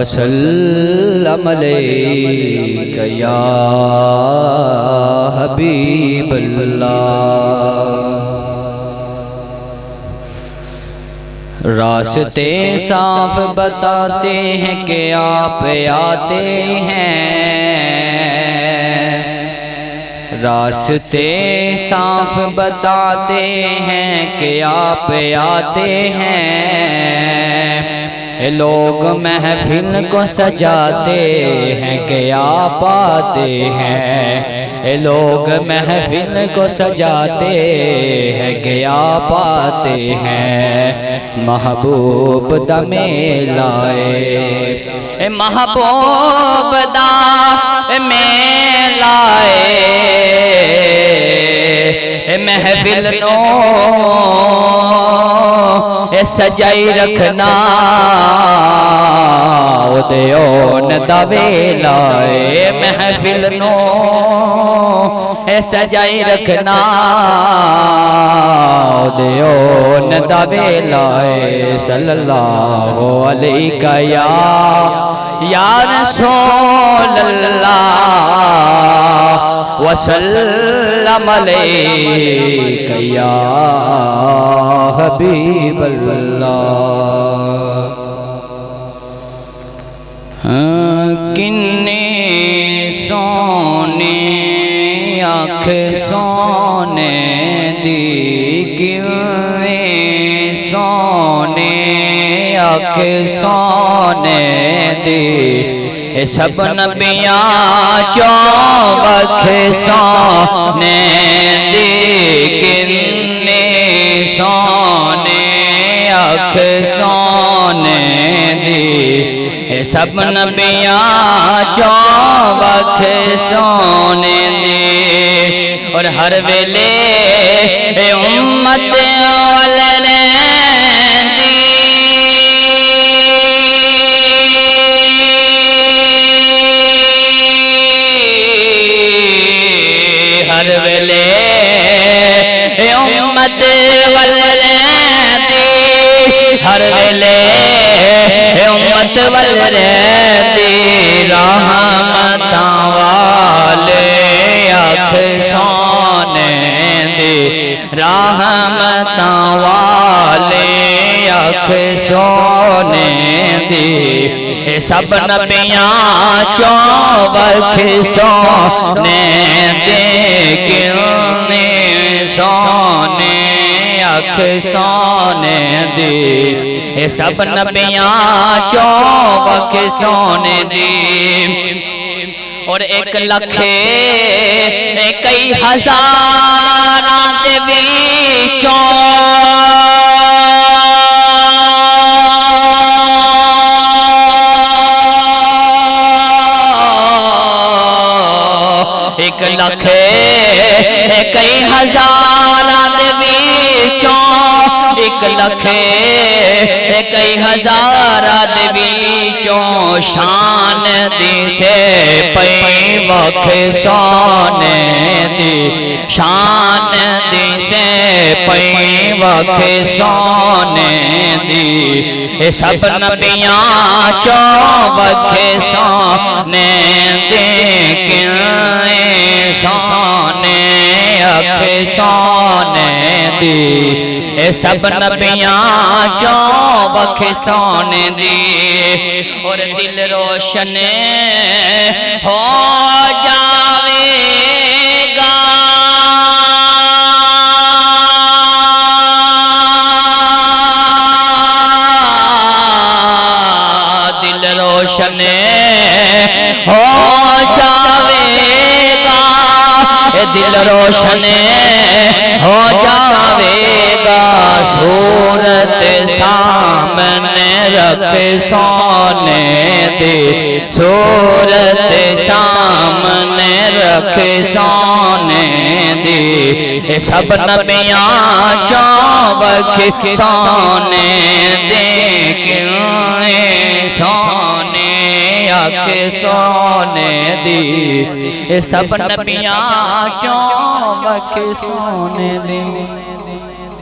वसल्लम अलैका या हबीबल्लाह। रास्ते साफ बताते हैं कि आप आते हैं, रास्ते साफ बताते हैं कि आप आते हैं। लोग महफिल को सजाते हैं कि आप आते हैं, लोग महफिल को सजाते हैं कि आप आते हैं। महबूब दा मेलाए, महबूब दा मेलाए, महफिल नो सजाई रखना उदयोन दा वेलाए। महफिल नो सजाई रखना उदयोन दा वेलाए। सल्लल्लाहु अलैका या रसूल अल्लाह वसल्लम अलैका या हबीबल्लाह। किन्ने सोने आँख सोने दी, किन्ने सोने आँख सोने दी। सब नबियाँ चौबख सोने दी, किन्ने सोने आँख सोने दी। सब नबियाँ चौबख सोने दी। और हर वेले उम्मत वाले हर वेले उम्मत वल रहती, हर वेले उम्मत वल रहती। रहमतां वाले आँख सोने दी, रहमतां वाले आँख सोने दी। सब नबियाँ चौबख सोने दे, किन्ने सोने आँख सोने दी। सब नबियाँ चौबख सोने दी। और 1 लाख कई हज़ारां दे विचों एक लाख कई हज़ारां दे विचों, 1 लाख कई हज़ारां दे विचों। शान दी से पई वख सोने दी, शान दी से पई वख सोने दी। सब नबियाँ चौबख सोने दे, किन्ने सोने आँख सोने दी। सब नबियाँ चौबख सोने दी। और दिल रोशन हो जावेगा दिल रोशन हो जावेगा, दिल रोशन हो जावेगा। सूरत सामने रख सोने दे, सूरत सामने रख सोने दे। सब नबियाँ चौबख सोने दे, किन्ने सोने आँख सोने दी। सब नबियाँ चौबख सोने दी।